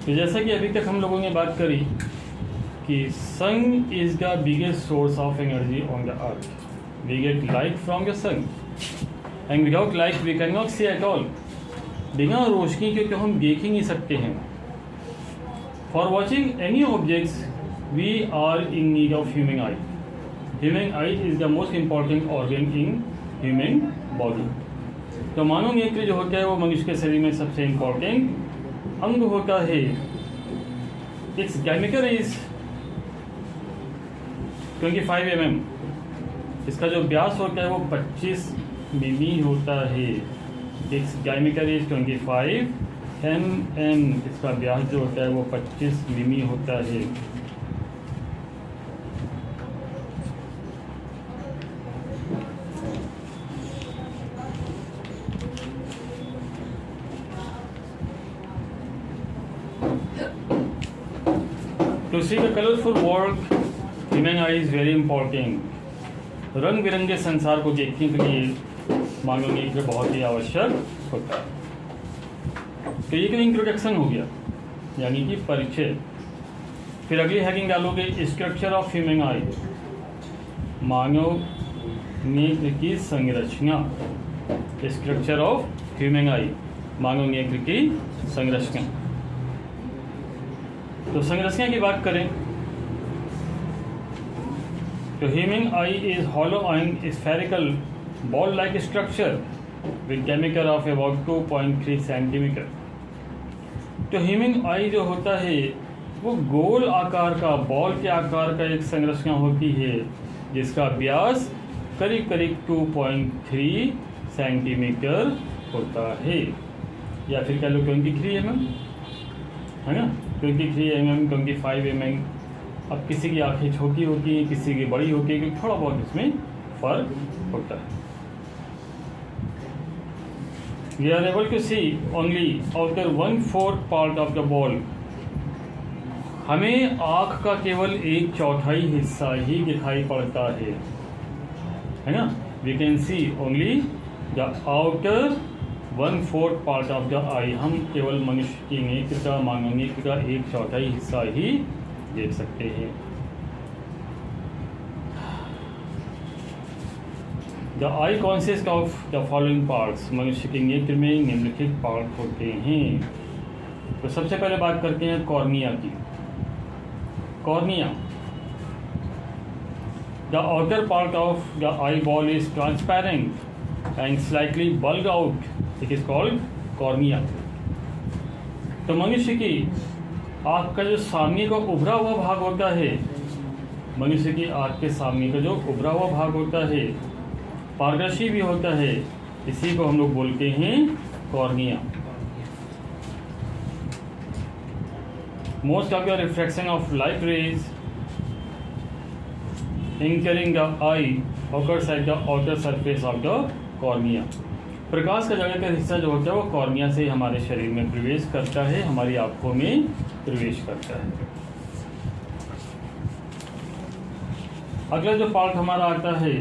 तो जैसा कि अभी तक हम लोगों ने बात करी कि sun is the biggest source of energy on the earth. We get light from the sun and without light we can not see at all. बिना रोशनी के तो हम देख ही नहीं सकते हैं. For watching any objects we are in need of human eye. Human eye is the most important organ in human body. तो मानव नेत्र जो होता है वो मनुष्य के शरीर में सबसे इम्पॉर्टेंट अंग होता है. Its diameter is 25 mm. इसका जो व्यास होता है वो 25 मिमी होता है. Its diameter is 25 mm. इसका व्यास जो होता है वो 25 मिमी होता है. To see the colorful world, human eye is very important. रंग बिरंगे संसार को देखने के लिए मानव नेत्र बहुत ही आवश्यक होता है. तो ये तो इंट्रोडक्शन हो गया, यानी कि परिचय. फिर अगली हेडिंग डालोगे स्ट्रक्चर ऑफ ह्यूमन आई. मानव नेत्र की संरचना. स्ट्रक्चर ऑफ ह्यूमन आई, मानव नेत्र की संरचना. तो संरचना की बात करें तो human I is hollow and spherical ball like structure with diameter of about 2.3 centimetre. तो ह्यूमन आई जो होता है वो गोल आकार का, बॉल के आकार का एक संरचना होती है जिसका व्यास करीब करीब 2.3 सेंटीमीटर होता है, या फिर कह लो 23 mm, है ना. 23 mm, 25 mm. अब किसी की आंखें छोटी होती हैं, किसी की बड़ी होती है, क्योंकि थोड़ा बहुत इसमें फर्क होता है. We are able to see only outer 1/4 part of the ball. हमें आँख का केवल 1/4 हिस्सा ही दिखाई पड़ता है ना. We can see only the outer 1/4 part of the eye. हम केवल मनुष्य की नेत्र का, मानव नेत्र का 1/4 हिस्सा ही देख सकते हैं. The I consist of the following parts. मनुष्य के नेत्र में निम्नलिखित पार्ट होते हैं. तो सबसे पहले बात करते हैं कॉर्निया की. Cornea, the outer part of the eye ball is transparent and slightly bulge out. It is called cornea. तो मनुष्य की आँख का जो सामने का उभरा हुआ भाग होता है, मनुष्य की आँख के सामने का जो उभरा हुआ भाग होता है, पारदर्शी भी होता है, इसी को हम लोग बोलते हैं cornea. Most of the refraction of light rays entering the eye occurs at the outer surface of the cornea. प्रकाश का ज़्यादातर हिस्सा जो होता है वो कॉर्निया से हमारे शरीर में प्रवेश करता है, हमारी आँखों में प्रवेश करता है. अगला जो पार्ट हमारा आता है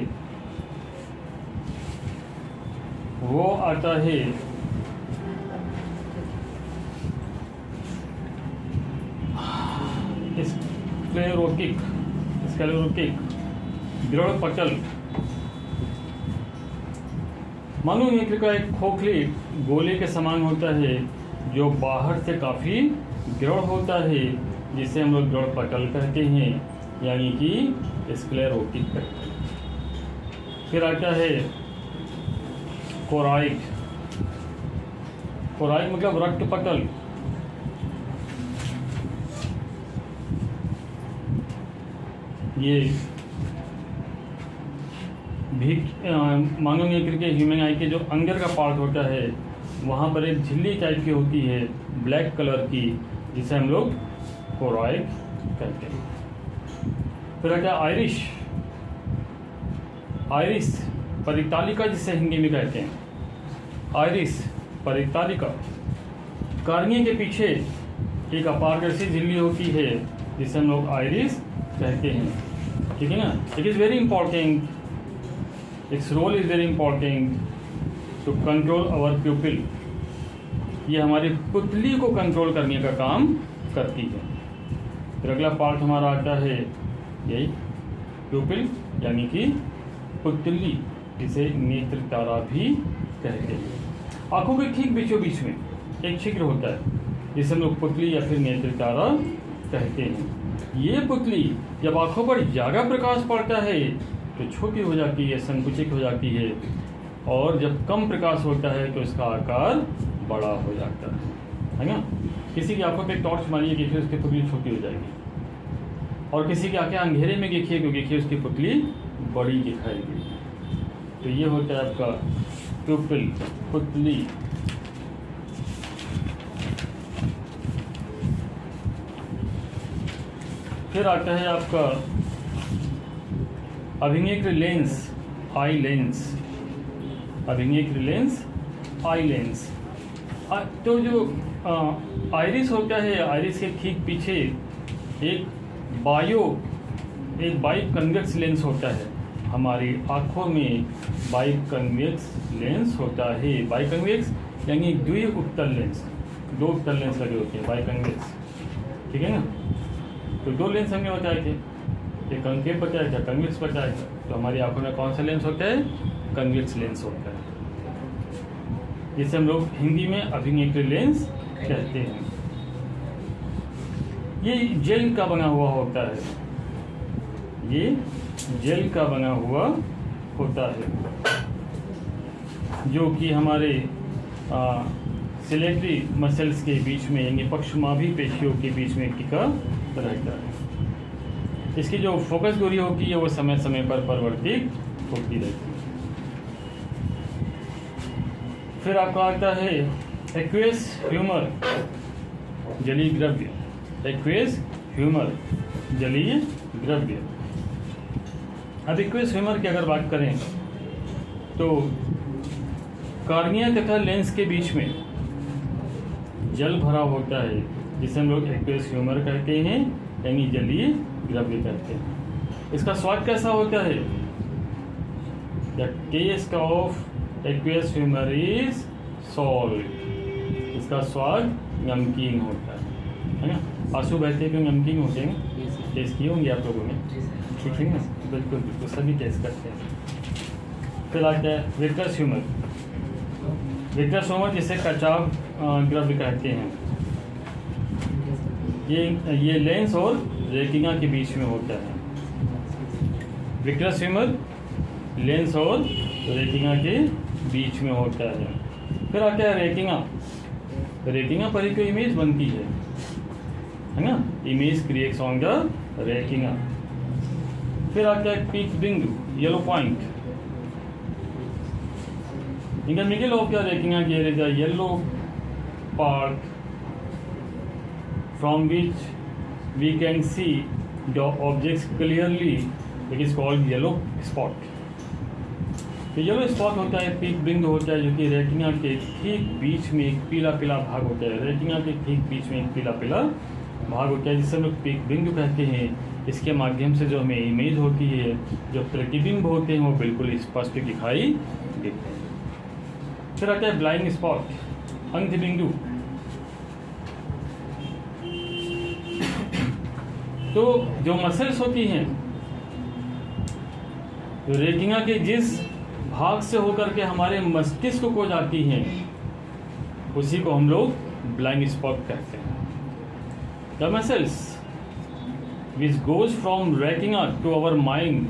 वो आता है स्क्लेरोटिक दृढ़ पटल. मानव नेत्र का एक खोखली गोले के समान होता है जो बाहर से काफ़ी दृढ़ होता है, जिसे हम लोग दृढ़ पटल कहते हैं, यानी कि स्क्लेरोटिक कहते हैं. फिर आता है कोराइड. कोराइड मतलब रक्त पटल. ये भी मानव नेत्र के ह्यूमन आई के जो अंदर का पार्ट होता है वहाँ पर एक झिल्ली टाइप की होती है ब्लैक कलर की, जिसे हम लोग कोराइड कहते हैं. फिर आता है आइरिश. आइरिस परितालिका जिसे हिंदी में कहते हैं. आइरिस परितालिका. कॉर्निया के पीछे एक अपारदर्शी झिल्ली होती है जिसे हम लोग आइरिस कहते हैं. ठीक है ना. It is very important. Its role is very important to control our pupil. ये हमारी पुतली को कंट्रोल करने का काम करती है। फिर अगला पार्ट हमारा आता है यही प्यूपिल यानी कि पुतली, जिसे नेत्र तारा भी कहते हैं। आंखों के ठीक बीचों बीच में एक छिद्र होता है जिसे हम लोग पुतली या फिर नेत्र तारा कहते हैं। ये पुतली जब आंखों पर ज़्यादा प्रकाश पड़ता है तो छोटी हो जाती है, संकुचित हो जाती है, और जब कम प्रकाश होता है तो इसका आकार बड़ा हो जाता है ना। किसी की आंखों पे टॉर्च मारिए, देखिए उसकी पुतली छोटी हो जाएगी, और किसी की आंखें अंधेरे में देखिए तो देखिए उसकी पुतली बड़ी दिखाई देगी। तो ये होता है आपका प्यूपिल, पुतली। फिर आता है आपका अभिनेत्र लेंस, आई लेंस। अभिनेत्र लेंस, आई लेंस। तो जो आइरिस होता है, आइरिस के ठीक पीछे एक बायो कन्वेक्स लेंस होता है। हमारी आँखों में बाई कन्वेक्स लेंस होता है। बाई कन्वेक्स यानी द्विउत्तल लेंस, दो उत्तल लेंस लगे होते हैं, बाई कन्वेक्स, ठीक है ना। तो दो लेंस हमने बताए थे, एक कंकेव बताया था, कन्वेक्स बताया था। तो हमारी आंखों में कौन सा लेंस होता है? कन्वेक्स लेंस होता है, जिसे हम लोग हिंदी में अभिनेत्र लेंस कहते हैं। ये जेल का बना हुआ होता है, ये जेल का बना हुआ होता है, जो कि हमारे सिलेटरी मसल्स के बीच में यानी पक्षमाभी पेशियों के बीच में टिका रहता है। इसकी जो फोकस दूरी होती है वो समय समय पर परिवर्तित होती रहती है। फिर आपका आता है एक्वेस ह्यूमर, जलीय द्रव्य। एक्वेस ह्यूमर, जलीय द्रव्य। अब एक्वेस ह्यूमर की अगर बात करें तो कार्निया तथा लेंस के बीच में जल भरा होता है, जिसे हम लोग एक्वेस ह्यूमर कहते हैं यानी जलीय द्रव्य कहते हैं। इसका स्वाद कैसा होता है? The taste of aqueous humour is salt. इसका स्वाद नमकीन होता है ना। आंसू बहते हैं क्यों नमकीन होते हैं? टेस्ट किए होंगे आप लोगों ने, ठीक है ना। बिल्कुल बिल्कुल, सभी टेस्ट करते हैं। फिर आता है विट्रस ह्यूमर। विट्रस ह्यूमर जिसे कचाव द्रव्य कहते हैं, ये लेंस और रेटिना के बीच में होता है। विट्रस ह्यूमर लेंस और रेटिना के बीच में होता है। फिर आता है रेटिना। रेटिना पर ही कोई इमेज बनती है ना, image creates on the retina. फिर आता है पीक बिंदु, yellow point. In the middle of the retina there is a yellow part from which we can see the objects clearly. It is called yellow spot. तो yellow spot होता है, peak बिंदु होता है, जो कि रेटिना के ठीक बीच में एक पीला पीला भाग होता है। रेटिना के ठीक बीच में एक पीला पीला भाग होता है, जिसे हम लोग पीक बिंदु कहते हैं। इसके माध्यम से जो हमें इमेज होती है, जो प्रतिबिंब होते हैं, वो बिल्कुल स्पष्ट दिखाई देते हैं। फिर आता है ब्लाइंड स्पॉट, अंध बिंदु। तो जो मसल्स होती हैं, तो रेटिना के जिस भाग से होकर के हमारे मस्तिष्क को जाती हैं, उसी को हम लोग ब्लाइंड स्पॉट कहते हैं। The muscles which goes from retina to our mind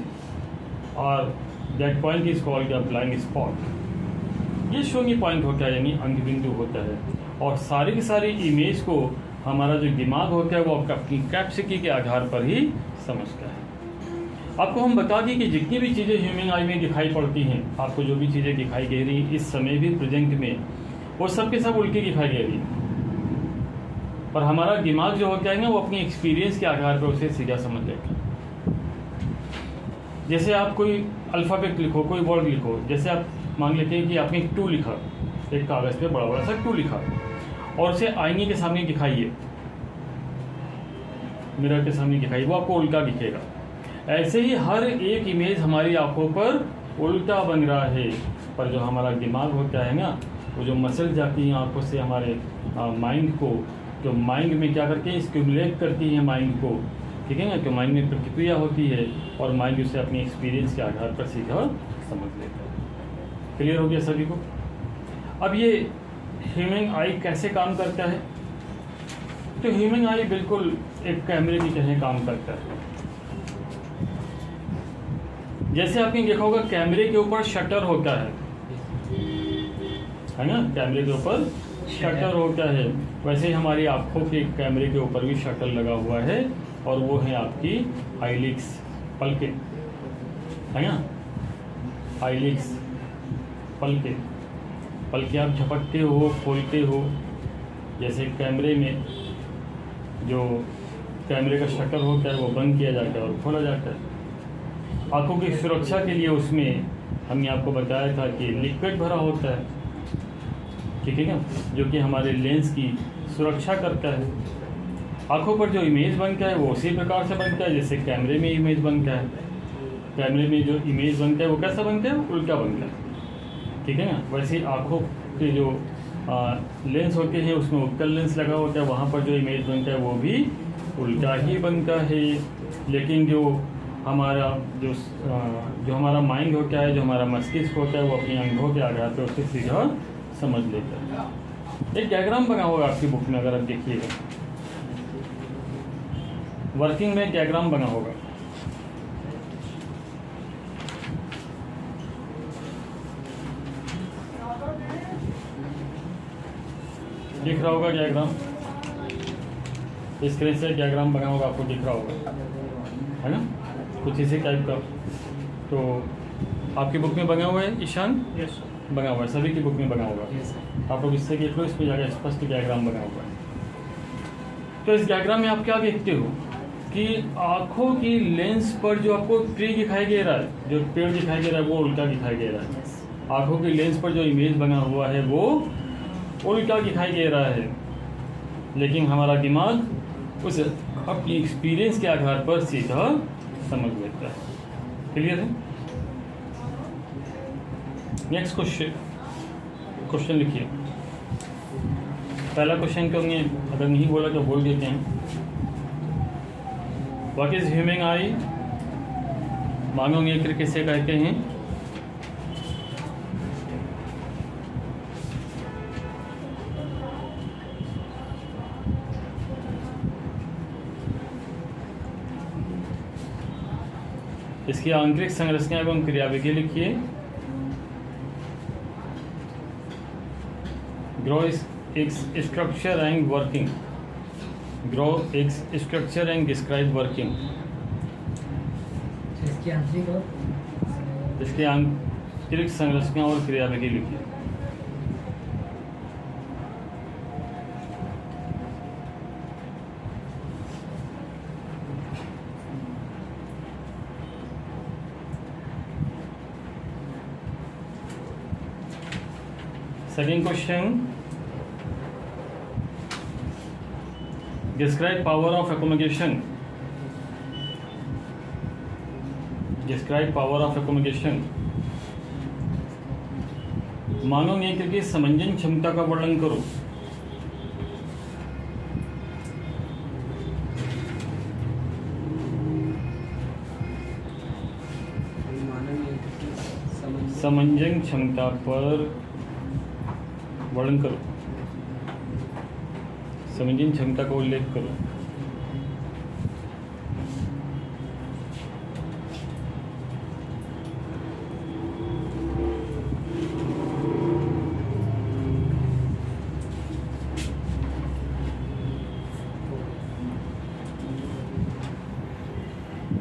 और that point is called the blind spot. ये शून्य पॉइंट होता है यानी अंध बिंदु होता है, और सारी की सारी इमेज को हमारा जो दिमाग होता है वो अपनी कैपेसिटी के आधार पर ही समझता है। आपको हम बता दें कि जितनी भी चीज़ें ह्यूमन आई में दिखाई पड़ती हैं, आपको जो भी चीज़ें दिखाई दे रही इस समय भी प्रेजेंट में, वो सब के सब उल्टी दिखाई दे रही है। पर हमारा दिमाग जो होता है ना, वो अपनी एक्सपीरियंस के आधार पर उसे सीधा समझ लेता है। जैसे आप कोई अल्फ़ाबेट लिखो, कोई वर्ड लिखो, जैसे आप मान लेते हैं कि आपने 2 लिखा, एक कागज़ पे बड़ा बड़ा सा 2 लिखा, और उसे आईने के सामने दिखाइए, मिरर के सामने दिखाइए, वो आपको उल्टा दिखेगा। ऐसे ही हर एक इमेज हमारी आंखों पर उल्टा बन रहा है, पर जो हमारा दिमाग होता है ना, वो जो मसल जाती हैं आँखों से हमारे माइंड को, जो माइंड में क्या करके स्टिमुलेट करती है माइंड को, ठीक है ना, तो माइंड में प्रतिक्रिया होती है और माइंड उसे अपनी एक्सपीरियंस के आधार पर सीधा समझ लेता है। क्लियर हो गया सभी को? अब ये ह्यूमन आई कैसे काम करता है? तो ह्यूमन आई बिल्कुल एक कैमरे की तरह काम करता है। जैसे आपने देखा होगा कैमरे के ऊपर शटर होता है ना, कैमरे के ऊपर शटर होता है, वैसे ही हमारी आँखों के कैमरे के ऊपर भी शटर लगा हुआ है और वो है आपकी आईलिड्स, पलके, है ना, आईलिड्स, पलके। पलके आप झपकते हो, खोलते हो, जैसे कैमरे में जो कैमरे का शटर होता है वो बंद किया जाता है और खोला जाता है। आँखों की सुरक्षा के लिए उसमें हमने आपको बताया था कि लिक्विड भरा होता है, ठीक है ना, जो कि हमारे लेंस की सुरक्षा करता है। आँखों पर जो इमेज बनता है वो उसी प्रकार से बनता है जैसे कैमरे में इमेज बनता है। कैमरे में जो इमेज बनता है वो कैसा बनता है? उल्टा बनता है, ठीक है ना। वैसे ही आँखों के जो लेंस होते हैं उसमें उत्तल लेंस लगा होता है, वहाँ पर जो इमेज बनता है वो भी उल्टा ही बनता है। लेकिन जो हमारा हमारा माइंड होता है, जो हमारा मस्तिष्क होता है, वो अपने अनुभव के आधार पर उसे सीधा समझ लेता है। एक डायग्राम बना होगा आपकी बुक में, अगर आप देखिएगा, वर्किंग में डायग्राम बना होगा। दिख रहा होगा डायग्राम, स्क्रीन से डायग्राम बना होगा, आपको दिख रहा होगा, है ना, कुछ इसी टाइप का। तो आपकी बुक में बना हुआ है ईशान? यस, बना हुआ है, सभी की बुक में बना होगा। yes, आप लोग इससे देख लो, इस पर जाकर स्पष्ट डायग्राम बना हुआ है। तो इस डायग्राम में आप क्या देखते हो कि आँखों की लेंस पर जो आपको ट्री दिखाई दे रहा है, जो पेड़ दिखाई दे रहा है, वो उल्टा दिखाई दे रहा है। आँखों की लेंस पर जो इमेज बना हुआ है वो उल्टा दिखाई दे रहा है, लेकिन हमारा दिमाग उस अपनी एक्सपीरियंस के आधार पर सीधा समझ लेता है। क्लियर है? नेक्स्ट क्वेश्चन लिखिए। पहला क्वेश्चन को हमने अगर नहीं बोला तो बोल देते हैं। What is human eye? मानव नेत्र किसे कहते हैं? इसकी आंतरिक संरचना एवं क्रियाविधि लिखिए। Grow its structure and working. Grow its structure and describe working. इसकी आंतरिक संरचना और क्रियाविधि लिखिए। Second question. Describe power of accommodation. Describe power of accommodation. मानव नेत्र की समंजन क्षमता का वर्णन करो। समंजन क्षमता पर वर्णन करो, समंजन क्षमता का उल्लेख करो।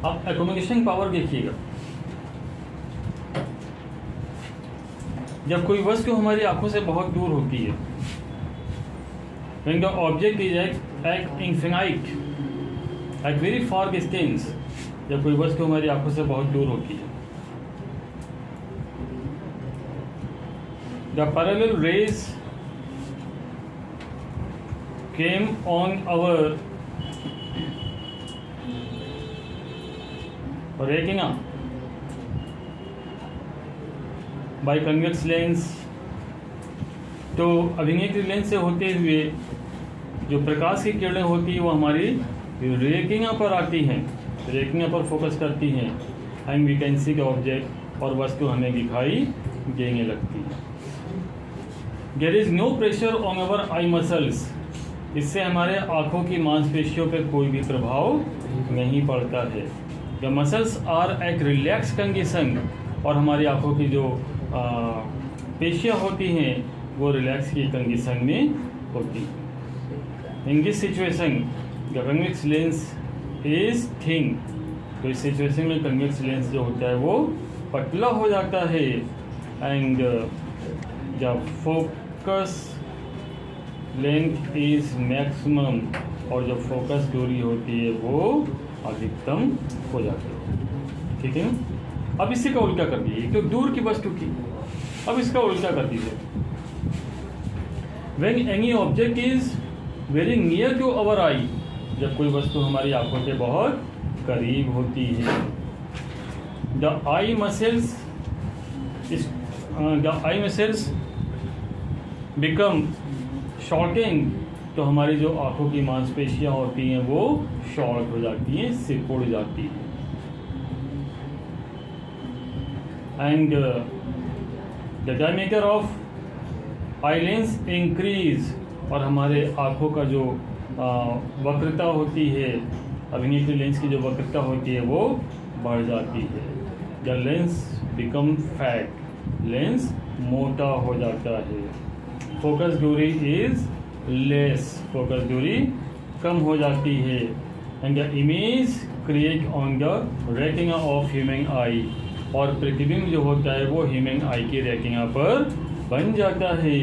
अब एकोमोडेशन पावर देखिएगा। जब कोई वस्तु हमारी आंखों से बहुत दूर होती है, when the object is at infinite, at very far distance, जब कोई वस्तु हमारी आंखों से बहुत दूर होती है, the parallel rays came on our retina by convex lens. तो अभिनेत्री लेंस से होते हुए जो प्रकाश की किरणें होती है वो हमारी रेटिना पर आती हैं, रेटिना पर फोकस करती हैं, and we can see the object, और वस्तु हमें दिखाई देने लगती है। There is no pressure on our eye muscles, इससे हमारे आँखों की मांसपेशियों पर कोई भी प्रभाव नहीं पड़ता है। The muscles are at relax condition, और हमारी आँखों की जो पेशियाँ होती हैं वो रिलैक्स की कंडीशन में होती है। In this situation the convex lens is thin, तो इस सिचुएशन में कन्वेक्स लेंस जो होता है वो पतला हो जाता है, and the focus length is maximum, और जो फोकस दूरी होती है वो अधिकतम हो जाती है। ठीक है ना। अब इसी का उल्टा कर दीजिए, तो दूर की वस्तु की, अब इसका उल्टा कर दीजिए। When any object is very near to our eye, जब कोई वस्तु हमारी आंखों के बहुत करीब होती है, the eye muscles become shortened, तो हमारी जो आंखों की मांसपेशियां होती हैं वो शॉर्ट हो जाती हैं, सिकुड़ जाती हैं, and the diameter of eye lens increase, और हमारे आँखों का जो वक्रता होती है, अभिनेत्री लेंस की जो वक्रता होती है वो बढ़ जाती है। The lens become fat, lens मोटा हो जाता है। फोकस दूरी इज लेस, फोकस दूरी कम हो जाती है, and the image create on the retina of human आई, और प्रतिबिंब जो होता है वो ह्यूमन आई की रेटिना पर बन जाता है।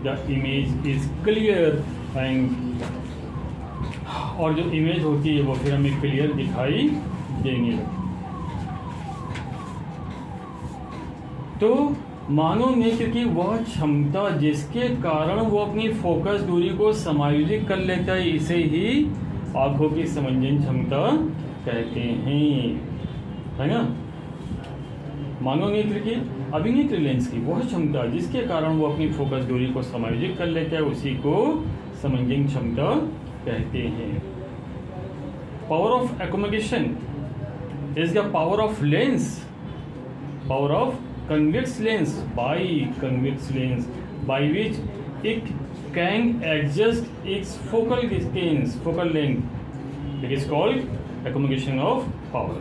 The image is clear, and और जो इमेज होती है वो फिर हमें क्लियर दिखाई देने लगती। तो मानव नेत्र की वह क्षमता जिसके कारण वो अपनी फोकस दूरी को समायोजित कर लेता है, इसे ही आंखों की समंजन क्षमता कहते हैं, है ना। मानव नेत्र की, अभिनेत्री लेंस की वह क्षमता जिसके कारण वो अपनी फोकस दूरी को समायोजित कर लेता है, उसी को समंजन क्षमता कहते हैं। Power of accommodation is the power of lens, power of convex lens, by which it can adjust its focal distance, focal length. It is called accommodation of power.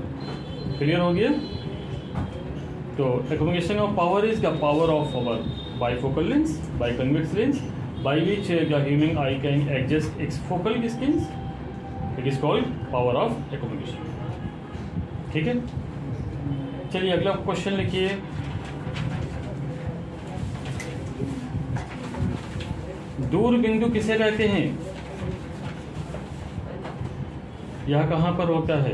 Clear हो गया? तो accommodation of power is the power of our bifocal lens, biconvex lens, by which the human eye can adjust its focal distance. It is called power of accommodation. ठीक है, चलिए अगला question लिखिए। दूर बिंदु किसे कहते हैं? यह कहां पर होता है?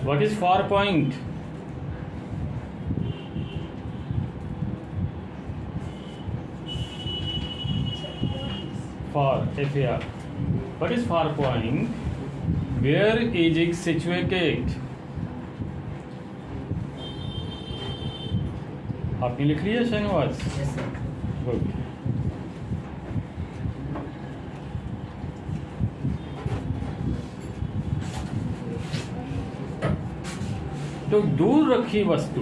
What is far point? Far, FAR. What is far point? Where is it situated? आपने लिख लिया शहनवाज? गुड। तो दूर रखी वस्तु,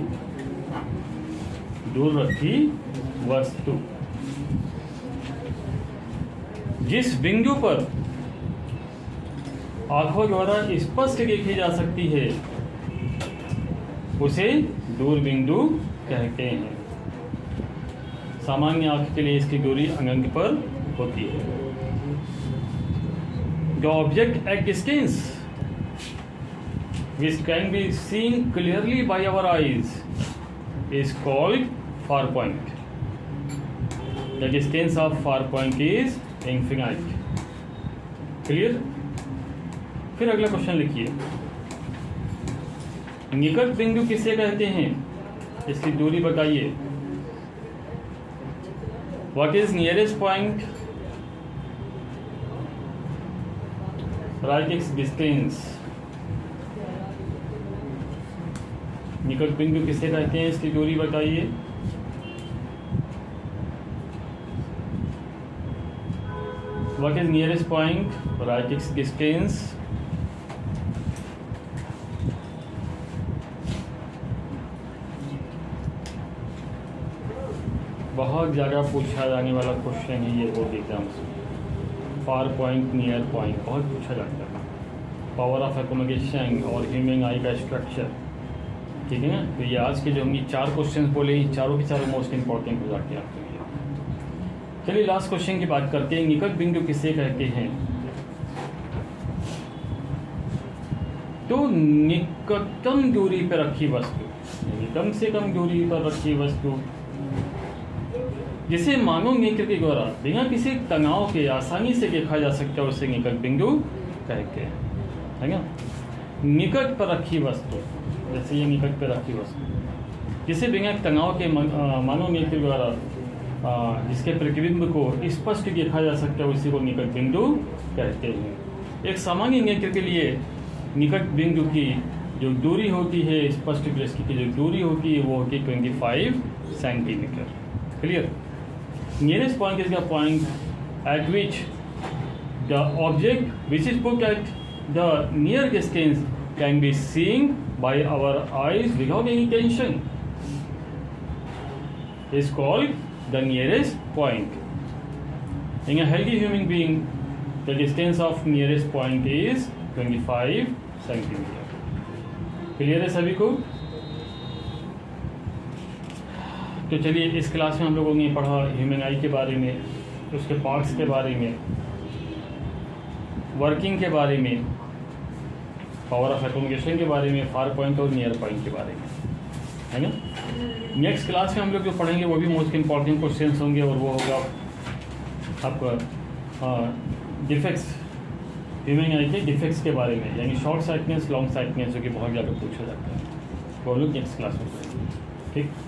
दूर रखी वस्तु जिस बिंदु पर आंखों द्वारा स्पष्ट देखी जा सकती है उसे दूर बिंदु कहते हैं। सामान्य आंख के लिए इसकी दूरी अंग पर होती है। The object at distance which can be seen clearly by our eyes is called far point. The distance of far point is infinite. Clear? फिर अगला क्वेश्चन लिखिए। निकट बिंदु किसे कहते हैं? इसकी दूरी बताइए। What is nearest point? Write its distance. निकट बिंदु किसे कहते हैं, इसकी दूरी बताइए। What is nearest point? Right its distance. बहुत ज़्यादा पूछा जाने वाला क्वेश्चन है ये बोर्ड एग्जाम्स में। फार पॉइंट, नियर पॉइंट बहुत पूछा जाता है। पावर ऑफ एकोमोडेशन और ह्यूमन आई का स्ट्रक्चर, ठीक है ना। तो ये आज के जो हम ये 4 क्वेश्चन बोले, ये चारों के चारों मोस्ट इंपॉर्टेंट हो जाते हैं आपके लिए। चलिए लास्ट क्वेश्चन की बात करते हैं। निकट बिंदु किसे कहते हैं? तो निकटतम दूरी पर रखी वस्तु, यानी कम से कम दूरी पर रखी वस्तु जिसे मानव नेत्र के द्वारा बिना किसी तनाव के आसानी से देखा जा सकता है, उसे निकट बिंदु कहते हैं, है ना। निकट पर रखी वस्तु, जैसे ये निकट पर रखी वस्तु जिसे बिना तनाव के मानव नेत्र द्वारा जिसके प्रतिबिंब को स्पष्ट देखा जा सकता है, उसी को निकट बिंदु कहते हैं। एक सामान्य नेत्र के लिए निकट बिंदु की जो दूरी होती है, स्पष्ट दृष्टि की जो दूरी होती है, वो होती है 25 centimetre. Clear. Nearest point is the point at which the object which is put at the near distance can be seen by our eyes without any tension is called the nearest point. In a healthy human being, the distance of nearest point is 25 centimeter. Clear है सभी को? तो चलिए इस class में हम लोगों ने पढ़ा ह्यूमन आई के बारे में, उसके पार्ट्स के बारे में, वर्किंग के बारे में, पावर ऑफ एकोमोडेशन के बारे में, फार पॉइंट और नियर पॉइंट के बारे में, है ना। नेक्स्ट क्लास में हम लोग जो पढ़ेंगे वो भी मोस्ट इंपॉर्टेंट क्वेश्चंस होंगे, और वो होगा आपका डिफेक्ट्स, ह्यूमन आई के डिफेक्ट्स के बारे में, यानी शॉर्ट साइटनेस, लॉन्ग साइटनेस, जो कि बहुत ज़्यादा पूछा जाता है, वो लोग नेक्स्ट क्लास में पढ़ेंगे। ठीक।